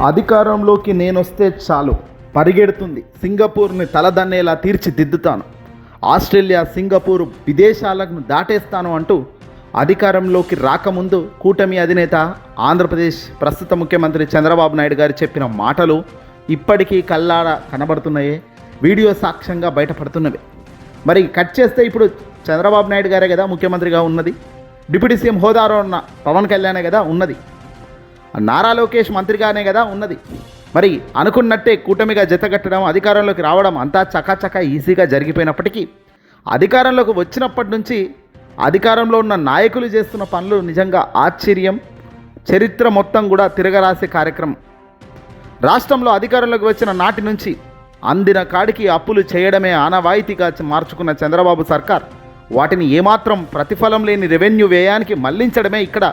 అధికారంలోకి నేనొస్తే చాలు, పరిగెడుతుంది, సింగపూర్ని తలదన్నేలా తీర్చిదిద్దుతాను, ఆస్ట్రేలియా సింగపూర్ విదేశాలను దాటేస్తాను అంటూ అధికారంలోకి రాకముందు కూటమి అధినేత ఆంధ్రప్రదేశ్ ప్రస్తుత ముఖ్యమంత్రి చంద్రబాబు నాయుడు గారు చెప్పిన మాటలు ఇప్పటికీ కళ్ళాడ కనబడుతున్నాయి, వీడియో సాక్ష్యంగా బయటపడుతున్నవి. మరి కట్ చేస్తే ఇప్పుడు చంద్రబాబు నాయుడు గారే కదా ముఖ్యమంత్రిగా ఉన్నది, డిప్యూటీ సీఎం హోదాలో ఉన్న పవన్ కళ్యాణే కదా ఉన్నది, నారా లోకేష్ మంత్రిగానే కదా ఉన్నది. మరి అనుకున్నట్టే కూటమిగా జతగట్టడం, అధికారంలోకి రావడం అంతా చకాచకా ఈజీగా జరిగిపోయినప్పటికీ అధికారంలోకి వచ్చినప్పటి నుంచి అధికారంలో ఉన్న నాయకులు చేస్తున్న పనులు నిజంగా ఆశ్చర్యం. చరిత్ర మొత్తం కూడా తిరగరాసే కార్యక్రమం. రాష్ట్రంలో అధికారంలోకి వచ్చిన నాటి నుంచి అందిన కాడికి అప్పులు చేయడమే ఆనవాయితీగా మార్చుకున్న చంద్రబాబు సర్కార్ వాటిని ఏమాత్రం ప్రతిఫలం లేని రెవెన్యూ వ్యయానికి మళ్లించడమే ఇక్కడ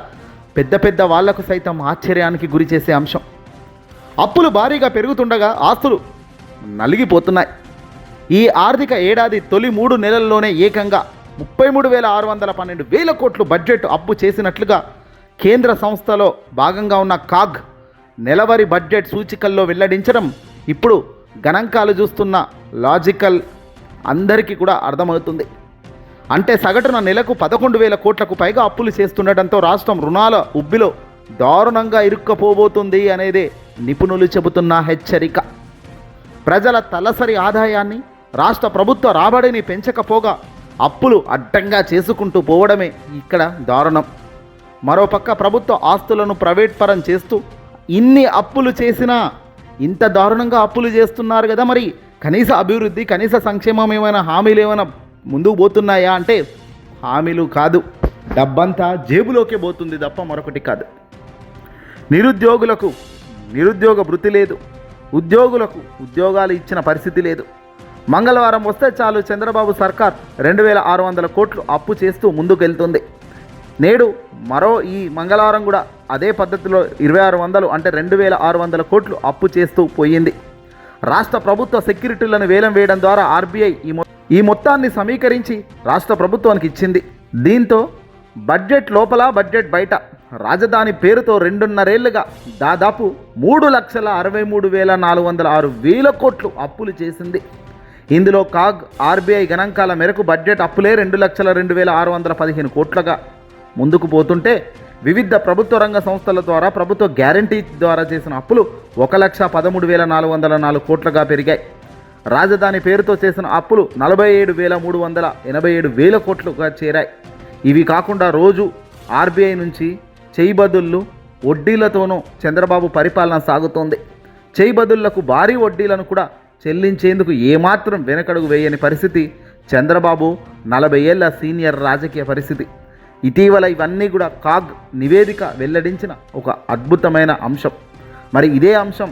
పెద్ద పెద్ద వాళ్లకు సైతం ఆశ్చర్యానికి గురి చేసే అంశం. అప్పులు భారీగా పెరుగుతుండగా ఆస్తులు నలిగిపోతున్నాయి. ఈ ఆర్థిక ఏడాది తొలి 3 నెలల్లోనే ఏకంగా 33,612 కోట్లు బడ్జెట్ అప్పు చేసినట్లుగా కేంద్ర సంస్థలో భాగంగా ఉన్న కాగ్ నెలవారీ బడ్జెట్ సూచికల్లో వెల్లడించడం ఇప్పుడు గణాంకాలు చూస్తున్న లాజికల్ అందరికీ కూడా అర్థమవుతుంది. అంటే సగటున నెలకు 11,000 కోట్లకు పైగా అప్పులు చేస్తుండటంతో రాష్ట్రం రుణాల ఉబ్బిలో దారుణంగా ఇరుక్కపోబోతుంది అనేదే నిపుణులు చెబుతున్న హెచ్చరిక. ప్రజల తలసరి ఆదాయాన్ని, రాష్ట్ర ప్రభుత్వ రాబడిని పెంచకపోగా అప్పులు అడ్డంగా చేసుకుంటూ పోవడమే ఇక్కడ దారుణం. మరోపక్క ప్రభుత్వ ఆస్తులను ప్రైవేట్ పరం చేస్తూ ఇన్ని అప్పులు చేసినా ఇంత దారుణంగా అప్పులు చేస్తున్నారు కదా, మరి కనీస అభివృద్ధి, కనీస సంక్షేమం ఏమైనా హామీలు ఏమైనా ముందుకు పోతున్నాయా అంటే హామీలు కాదు, డబ్బంతా జేబులోకే పోతుంది తప్ప మరొకటి కాదు. నిరుద్యోగులకు నిరుద్యోగ భృతి లేదు, ఉద్యోగులకు ఉద్యోగాలు ఇచ్చిన పరిస్థితి లేదు. మంగళవారం వస్తే చాలు చంద్రబాబు సర్కార్ 2,600 కోట్లు అప్పు చేస్తూ ముందుకెళ్తుంది. నేడు మరో ఈ మంగళవారం కూడా అదే పద్ధతిలో 2,600 అంటే 2,600 కోట్లు అప్పు చేస్తూ పోయింది. రాష్ట్ర ప్రభుత్వ సెక్యూరిటీలను వేలం వేయడం ద్వారా ఆర్బీఐ ఈ మొత్తాన్ని సమీకరించి రాష్ట్ర ప్రభుత్వానికి ఇచ్చింది. దీంతో బడ్జెట్ లోపల బడ్జెట్ బయట రాజధాని పేరుతో 2.5 ఏళ్లుగా దాదాపు 3,63,406 కోట్లు అప్పులు చేసింది. ఇందులో కాగ్ ఆర్బీఐ గణాంకాల మేరకు బడ్జెట్ అప్పులే 2,02,615 కోట్లుగా ముందుకు పోతుంటే వివిధ ప్రభుత్వ రంగ సంస్థల ద్వారా ప్రభుత్వ గ్యారంటీ ద్వారా చేసిన అప్పులు 1,13,404 కోట్లుగా పెరిగాయి. రాజధాని పేరుతో చేసిన అప్పులు 47,387 కోట్లుగా చేరాయి. ఇవి కాకుండా రోజు ఆర్బీఐ నుంచి చేయిబదుళ్ళు వడ్డీలతోనూ చంద్రబాబు పరిపాలన సాగుతోంది. చేయిబదుళ్లకు భారీ వడ్డీలను కూడా చెల్లించేందుకు ఏమాత్రం వెనకడుగు వేయని పరిస్థితి చంద్రబాబు 40 ఏళ్ల సీనియర్ రాజకీయ పరిస్థితి. ఇటీవల ఇవన్నీ కూడా కాగ్ నివేదిక వెల్లడించిన ఒక అద్భుతమైన అంశం. మరి ఇదే అంశం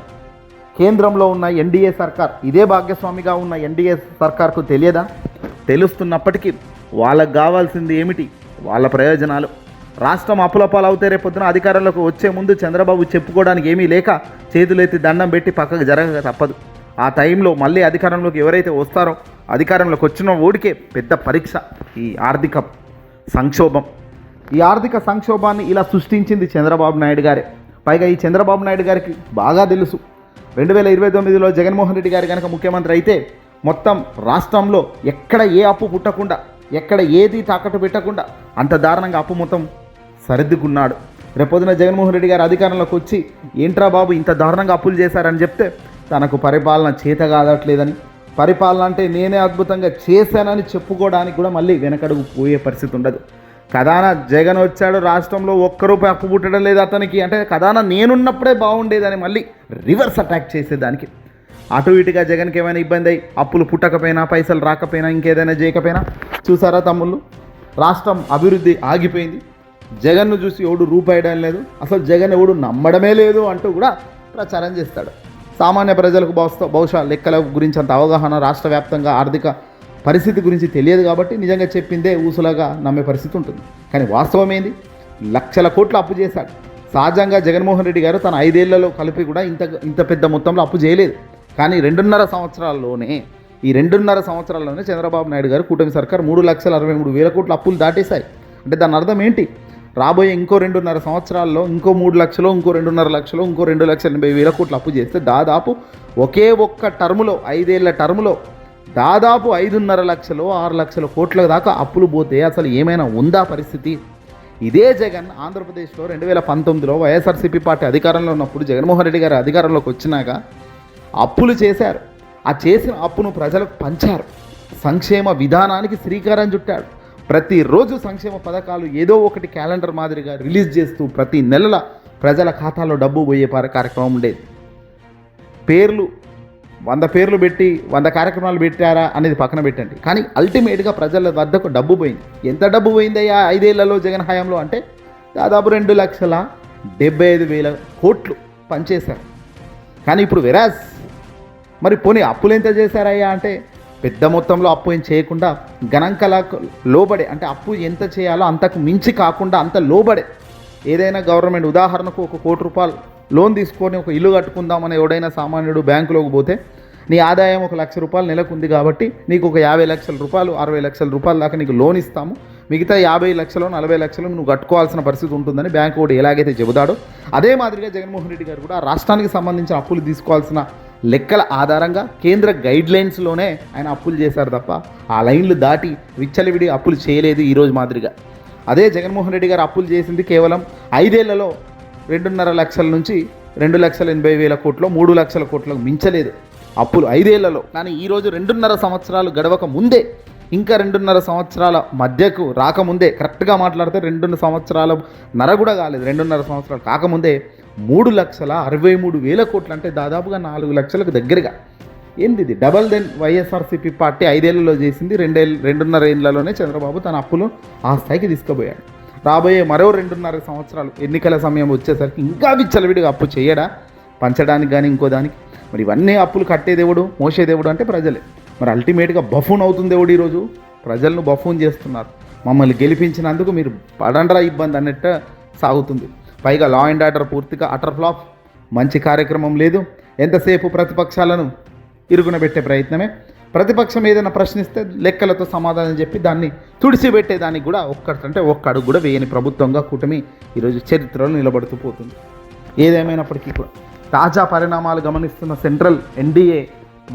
కేంద్రంలో ఉన్న ఎన్డీఏ సర్కార్, ఇదే భాగస్వామిగా ఉన్న ఎన్డీఏ సర్కార్కు తెలియదా? తెలుస్తున్నప్పటికీ వాళ్ళకు కావాల్సింది ఏమిటి? వాళ్ళ ప్రయోజనాలు. రాష్ట్రం అప్పులపాలవుతే రేపొద్దున అధికారంలోకి వచ్చే ముందు చంద్రబాబు చెప్పుకోవడానికి ఏమీ లేక చేతులెత్తి దండం పెట్టి పక్కకు జరగక తప్పదు. ఆ టైంలో మళ్ళీ అధికారంలోకి ఎవరైతే వస్తారో అధికారంలోకి వచ్చిన ఓడికే పెద్ద పరీక్ష ఈ ఆర్థిక సంక్షోభం. ఈ ఆర్థిక సంక్షోభాన్ని ఇలా సృష్టించింది చంద్రబాబు నాయుడు గారే. పైగా ఈ చంద్రబాబు నాయుడు గారికి బాగా తెలుసు, 2029లో జగన్మోహన్ రెడ్డి గారు కనుక ముఖ్యమంత్రి అయితే మొత్తం రాష్ట్రంలో ఎక్కడ ఏ అప్పు పుట్టకుండా, ఎక్కడ ఏది తాకట్టు పెట్టకుండా అంత దారుణంగా అప్పు మొత్తం సరిదిద్దుకున్నాడు. రేపొద్దున జగన్మోహన్ రెడ్డి గారు అధికారంలోకి వచ్చి ఏంట్రా బాబు ఇంత దారుణంగా అప్పులు చేశారని చెప్తే తనకు పరిపాలన చేత కాదట్లేదని, పరిపాలన అంటే నేనే అద్భుతంగా చేశానని చెప్పుకోవడానికి కూడా మళ్ళీ వెనకడుగు పోయే పరిస్థితి ఉండదు. కథాన జగన్ వచ్చాడు, రాష్ట్రంలో ఒక్క రూపాయి అప్పు పుట్టడం లేదు అతనికి అంటే కథాన నేనున్నప్పుడే బాగుండేదని మళ్ళీ రివర్స్ అటాక్ చేసేదానికి. అటు ఇటుగా జగన్కి ఏమైనా ఇబ్బంది అయ్యి అప్పులు పుట్టకపోయినా, పైసలు రాకపోయినా, ఇంకేదైనా చేయకపోయినా చూసారా తమ్ముళ్ళు, రాష్ట్రం అభివృద్ధి ఆగిపోయింది. జగన్ను చూసి ఎవడు రూపాయడం లేదు, అసలు జగన్ ఎవడు నమ్మడమే లేదు అంటూ కూడా ప్రచారం చేస్తాడు. సామాన్య ప్రజలకు బహుశా లెక్కల గురించి అంత అవగాహన, రాష్ట్ర వ్యాప్తంగా ఆర్థిక పరిస్థితి గురించి తెలియదు కాబట్టి నిజంగా చెప్పిందే ఊసులాగా నమ్మే పరిస్థితి ఉంటుంది. కానీ వాస్తవం ఏంది? లక్షల కోట్ల అప్పు చేశాడు. సహజంగా జగన్మోహన్ రెడ్డి గారు తన 5 ఏళ్లలో కలిపి కూడా ఇంత పెద్ద మొత్తంలో అప్పు చేయలేదు. కానీ 2.5 సంవత్సరాల్లోనే చంద్రబాబు నాయుడు గారు కూటమి సర్కార్ 3,63,000 కోట్ల అప్పులు దాటేశాయి. అంటే దాని అర్థం ఏంటి? రాబోయే ఇంకో 2.5 సంవత్సరాల్లో ఇంకో 3 లక్షలు, ఇంకో 2.5 లక్షలు, ఇంకో 2,80,000 కోట్లు అప్పు చేస్తే దాదాపు ఒకే ఒక్క టర్ములో 5 ఏళ్ల టర్ములో దాదాపు 5.5 లక్షలు 6 లక్షల కోట్ల దాకా అప్పులు పోతే అసలు ఏమైనా ఉందా పరిస్థితి? ఇదే జగన్ ఆంధ్రప్రదేశ్లో 2019లో వైఎస్ఆర్సీపీ పార్టీ అధికారంలో ఉన్నప్పుడు జగన్మోహన్ రెడ్డి గారు అధికారంలోకి వచ్చినాక అప్పులు చేశారు. ఆ చేసిన అప్పును ప్రజలకు పంచారు. సంక్షేమ విధానానికి శ్రీకారం చుట్టాడు. ప్రతిరోజు సంక్షేమ పథకాలు ఏదో ఒకటి క్యాలెండర్ మాదిరిగా రిలీజ్ చేస్తూ ప్రతి నెలల ప్రజల ఖాతాలో డబ్బు పోయే కార్యక్రమం ఉండేది. పేర్లు 100 పేర్లు పెట్టి 100 కార్యక్రమాలు పెట్టారా అనేది పక్కన పెట్టండి, కానీ అల్టిమేట్గా ప్రజల వద్దకు డబ్బు పోయింది. ఎంత డబ్బు పోయిందయ్యా 5 ఏళ్లలో జగన్ హయాంలో అంటే దాదాపు 2,75,000 కోట్లు పనిచేశారు. కానీ ఇప్పుడు వెరాజ్ మరి పోనీ అప్పులు ఎంత చేశారయ్యా అంటే పెద్ద మొత్తంలో అప్పు ఏం చేయకుండా గణాంకాలకు లోబడే, అంటే అప్పు ఎంత చేయాలో అంతకు మించి కాకుండా అంత లోబడే ఏదైనా గవర్నమెంట్ ఉదాహరణకు 1 కోటి రూపాయలు లోన్ తీసుకొని ఒక ఇల్లు కట్టుకుందామని ఎవడైనా సామాన్యుడు బ్యాంకులోకి పోతే నీ ఆదాయం 1 లక్ష రూపాయలు నెలకు ఉంది కాబట్టి నీకు ఒక 50 లక్షల రూపాయలు 60 లక్షల రూపాయల దాకా నీకు లోన్ ఇస్తాము, మిగతా 50 లక్షలు 40 లక్షలు నువ్వు కట్టుకోవాల్సిన పరిస్థితి ఉంటుందని బ్యాంకు కూడా ఎలాగైతే చెబుతాడో అదే మాదిరిగా జగన్మోహన్ రెడ్డి గారు కూడా రాష్ట్రానికి సంబంధించిన అప్పులు తీసుకోవాల్సిన లెక్కల ఆధారంగా కేంద్ర గైడ్లైన్స్లోనే ఆయన అప్పులు చేశారు తప్ప ఆ లైన్లు దాటి విచ్చలవిడి అప్పులు చేయలేదు ఈరోజు మాదిరిగా. అదే జగన్మోహన్ రెడ్డి గారు అప్పులు చేసింది కేవలం 5 ఏళ్లలో 2.5 లక్షల నుంచి 2,80,000 కోట్లు 3 లక్షల కోట్లకు మించలేదు అప్పులు 5 ఏళ్లలో. కానీ ఈరోజు 2.5 సంవత్సరాలు గడవక ముందే, ఇంకా 2.5 సంవత్సరాల మధ్యకు రాకముందే, కరెక్ట్గా మాట్లాడితే 2 సంవత్సరాల నర కూడా కాలేదు, 2.5 సంవత్సరాలు కాకముందే 3,63,000 కోట్లు అంటే దాదాపుగా 4 లక్షలకు దగ్గరగా. ఏంది ఇది? డబల్ దెన్ వైఎస్ఆర్సీపీ పార్టీ 5 ఏళ్లలో చేసింది 2.5 ఏళ్లలోనే చంద్రబాబు తన అప్పులు ఆ స్థాయికి తీసుకుపోయాడు. రాబోయే మరో 2.5 సంవత్సరాలు ఎన్నికల సమయం వచ్చేసరికి ఇంకా విచ్చలవిడిగా అప్పు చేయడా, పంచడానికి కానీ ఇంకో దానికి. మరి ఇవన్నీ అప్పులు కట్టేదేవుడు మోసేదేవుడు అంటే ప్రజలే. మరి అల్టిమేట్గా బఫూన్ అవుతుంది దేవుడు. ఈరోజు ప్రజలను బఫూన్ చేస్తున్నారు. మమ్మల్ని గెలిపించినందుకు మీరు పడండ్రా ఇబ్బంది అన్నట్టు సాగుతుంది. పైగా లా అండ్ ఆర్డర్ పూర్తిగా అటర్ ఫ్లాప్, మంచి కార్యక్రమం లేదు. ఎంతసేపు ప్రతిపక్షాలను ఇరుగున పెట్టే ప్రయత్నమే. ప్రతిపక్షం ఏదైనా ప్రశ్నిస్తే లెక్కలతో సమాధానం చెప్పి దాన్ని తుడిచిపెట్టేదానికి కూడా ఒక్క అడుగు కూడా వేయని ప్రభుత్వంగా కూటమి ఈరోజు చరిత్రలో నిలబడుతూ పోతుంది. ఏదేమైనప్పటికీ కూడా తాజా పరిణామాలు గమనిస్తున్న సెంట్రల్ ఎన్డీఏ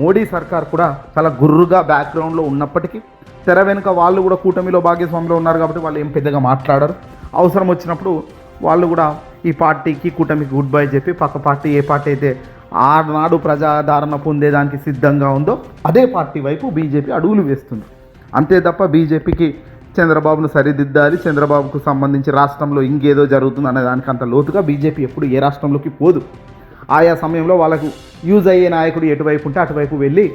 మోడీ సర్కార్ కూడా చాలా గుర్రుగా బ్యాక్గ్రౌండ్లో ఉన్నప్పటికీ తెర వెనుక వాళ్ళు కూడా కూటమిలో భాగస్వామ్యంలో ఉన్నారు కాబట్టి వాళ్ళు ఏం పెద్దగా మాట్లాడరు. అవసరం వచ్చినప్పుడు వాళ్ళు కూడా ఈ పార్టీకి కూటమికి గుడ్ బై చెప్పి పక్క పార్టీ ఏ పార్టీ అయితే ఆనాడు ప్రజాదరణ పొందేదానికి సిద్ధంగా ఉందో అదే పార్టీ వైపు బీజేపీ అడుగులు వేస్తుంది. అంతే తప్ప బీజేపీకి చంద్రబాబును సరిదిద్దాలి, చంద్రబాబుకు సంబంధించి రాష్ట్రంలో ఇంకేదో జరుగుతుంది అనే దానికి అంత లోతుగా బీజేపీ ఎప్పుడు ఏ రాష్ట్రంలోకి పోదు. ఆయా సమయంలో వాళ్ళకు యూజ్ అయ్యే నాయకుడు ఎటువైపు ఉంటే అటువైపు వెళ్ళి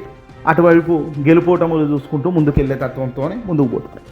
అటువైపు గెలుపోటములు చూసుకుంటూ ముందుకెళ్లే తత్వంతోనే ముందుకు పోతారు.